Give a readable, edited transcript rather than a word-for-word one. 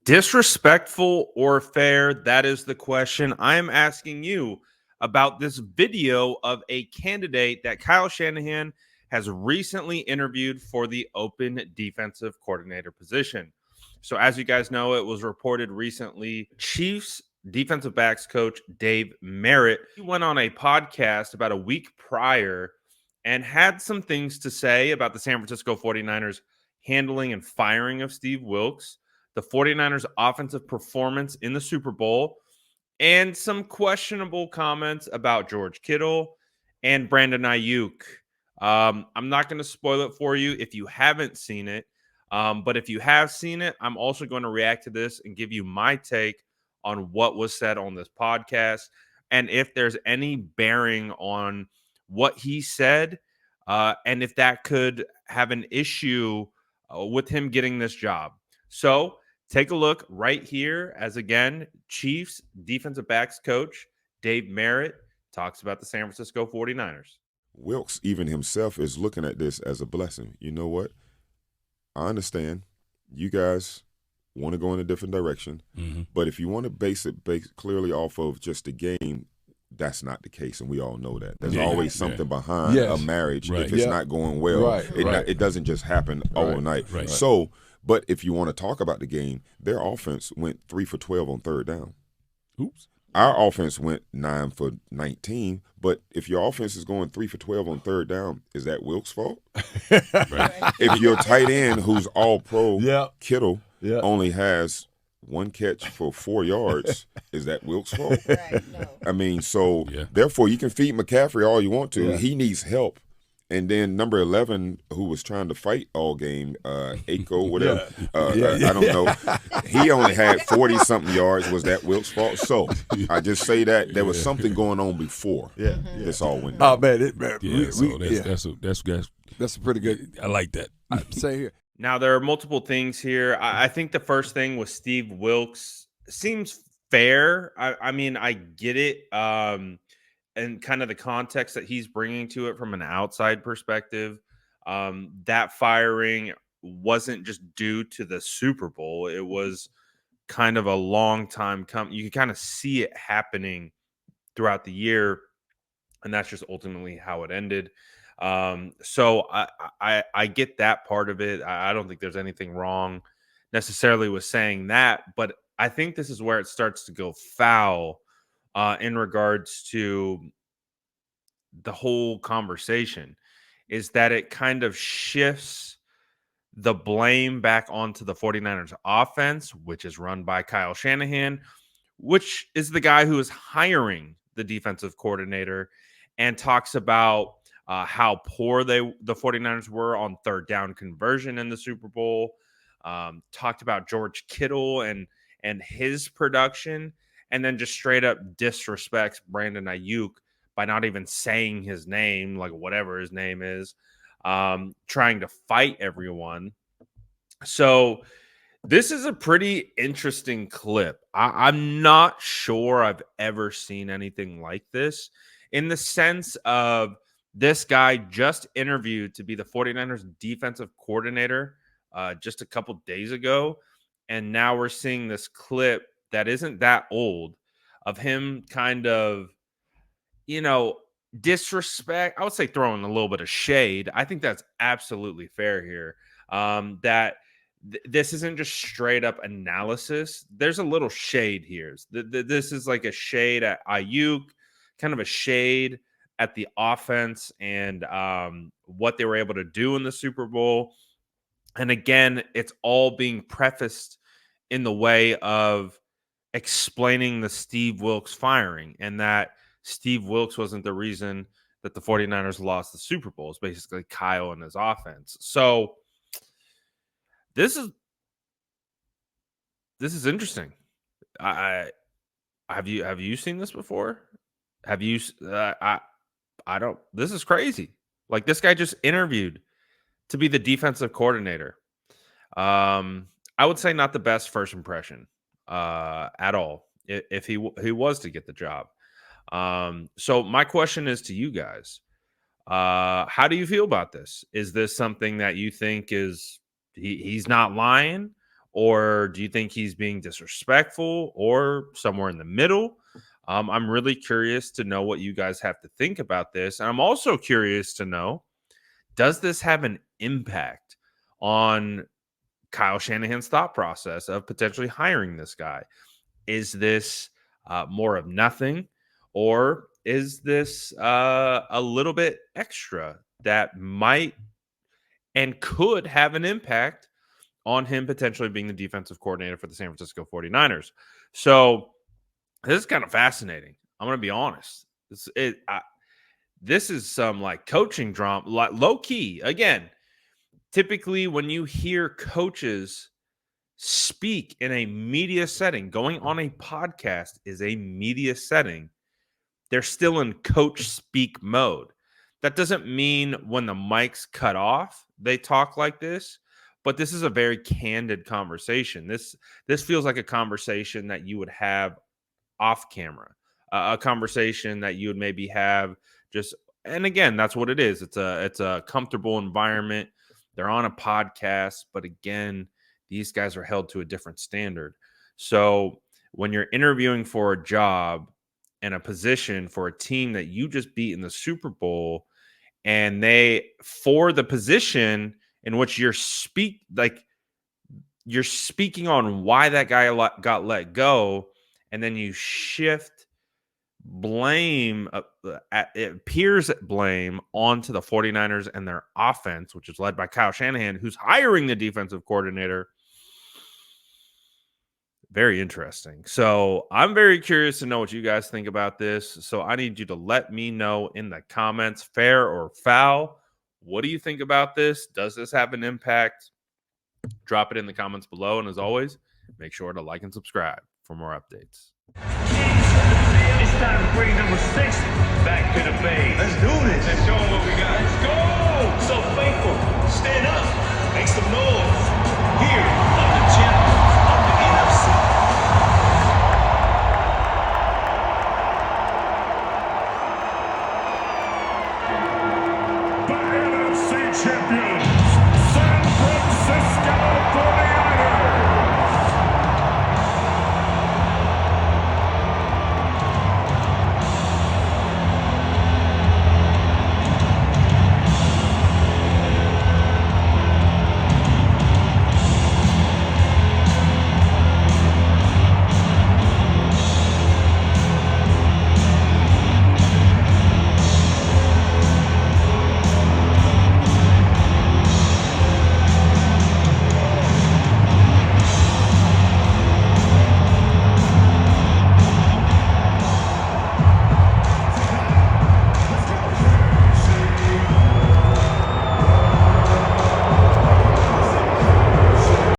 Disrespectful or fair? That is the question. I am asking you about this video of a candidate that Kyle Shanahan has recently interviewed for the open defensive coordinator position. So, as you guys know, it was reported recently Chiefs defensive backs coach Dave Merritt, he went on a podcast about a week prior and had some things to say about the San Francisco 49ers handling and firing of Steve Wilks, the 49ers offensive performance in the Super Bowl, and some questionable comments about George Kittle and Brandon Ayuk. I'm not going to spoil it for you if you haven't seen it. But if you have seen it, I'm also going to react to this and give you my take on what was said on this podcast. And if there's any bearing on what he said, and if that could have an issue with him getting this job. So take a look right here as, again, Chiefs defensive backs coach Dave Merritt talks about the San Francisco 49ers. Wilkes, even himself, is looking at this as a blessing. You know what? I understand you guys want to go in a different direction, but if you want to base it clearly off of just the game, that's not the case, and we all know that. There's always something behind a marriage if it's not going well. It doesn't just happen overnight. So, but if you want to talk about the game, their offense went 3 for 12 on third down. Oops. Our offense went 9 for 19, but if your offense is going 3 for 12 on third down, is that Wilkes' fault? If your tight end, who's all pro, Kittle, only has one catch for 4 yards, is that Wilkes' fault? No. I mean, so therefore you can feed McCaffrey all you want to. He needs help. And then number 11, who was trying to fight all game, Aiko, whatever, I don't know. He only had 40-something yards. Was that Wilkes' fault? So I just say that there was something going on before this all went down. Oh, man. That's a pretty good. I like that. Say here. Now, there are multiple things here. I think the first thing with Steve Wilkes seems fair. I mean, I get it. And kind of the context that he's bringing to it from an outside perspective. That firing wasn't just due to the Super Bowl. It was kind of a long time coming. You can kind of see it happening throughout the year, and that's just ultimately how it ended. So I get that part of it. I don't think there's anything wrong necessarily with saying that, but I think this is where it starts to go foul in regards to the whole conversation, is that it kind of shifts the blame back onto the 49ers offense, which is run by Kyle Shanahan, which is the guy who is hiring the defensive coordinator, and talks about how poor the 49ers were on third down conversion in the Super Bowl, talked about George Kittle and his production, and then just straight up disrespects Brandon Ayuk by not even saying his name, like whatever his name is, trying to fight everyone. So this is a pretty interesting clip. I'm not sure I've ever seen anything like this, in the sense of this guy just interviewed to be the 49ers defensive coordinator just a couple days ago. And now we're seeing this clip that isn't that old of him kind of, disrespect. I would say throwing a little bit of shade. I think that's absolutely fair here. That this isn't just straight up analysis. There's a little shade here. This is like a shade at Ayuk, kind of a shade at the offense and what they were able to do in the Super Bowl. And again, it's all being prefaced in the way of explaining the Steve Wilkes firing, and that Steve Wilkes wasn't the reason that the 49ers lost the Super Bowl. It's basically Kyle and his offense. So this is interesting. Have you seen this before? Have you? I don't. This is crazy. Like, this guy just interviewed to be the defensive coordinator. I would say not the best first impression at all if he was to get the job. So my question is to you guys. How do you feel about this? Is this something that you think is he's not lying, Or do you think he's being disrespectful or somewhere in the middle? I'm really curious to know what you guys have to think about this. And I'm also curious to know, does this have an impact on Kyle Shanahan's thought process of potentially hiring this guy? Is this more of nothing, or is this a little bit extra that might and could have an impact on him potentially being the defensive coordinator for the San Francisco 49ers? So this is kind of fascinating. I'm going to be honest. This is some like coaching drama, like low key. Again, typically when you hear coaches speak in a media setting, going on a podcast is a media setting. They're still in coach speak mode. That doesn't mean when the mic's cut off, they talk like this, but this is a very candid conversation. This feels like a conversation that you would have off camera, a conversation that you would maybe have just. And again, that's what it is. It's a comfortable environment. They're on a podcast, but again, these guys are held to a different standard. So when you're interviewing for a job and a position for a team that you just beat in the Super Bowl, and they for the position in which you're speaking on why that guy got let go, and then you shift blame, it appears blame onto the 49ers and their offense, which is led by Kyle Shanahan, who's hiring the defensive coordinator. Very interesting. So I'm very curious to know what you guys think about this. So I need you to let me know in the comments, fair or foul. What do you think about this? Does this have an impact? Drop it in the comments below. And as always, make sure to like and subscribe for more updates. It's time to bring number 6 back to the bay. Let's do this. Let's show them what we got. Let's go. So faithful. Stand up. Make some noise. Here.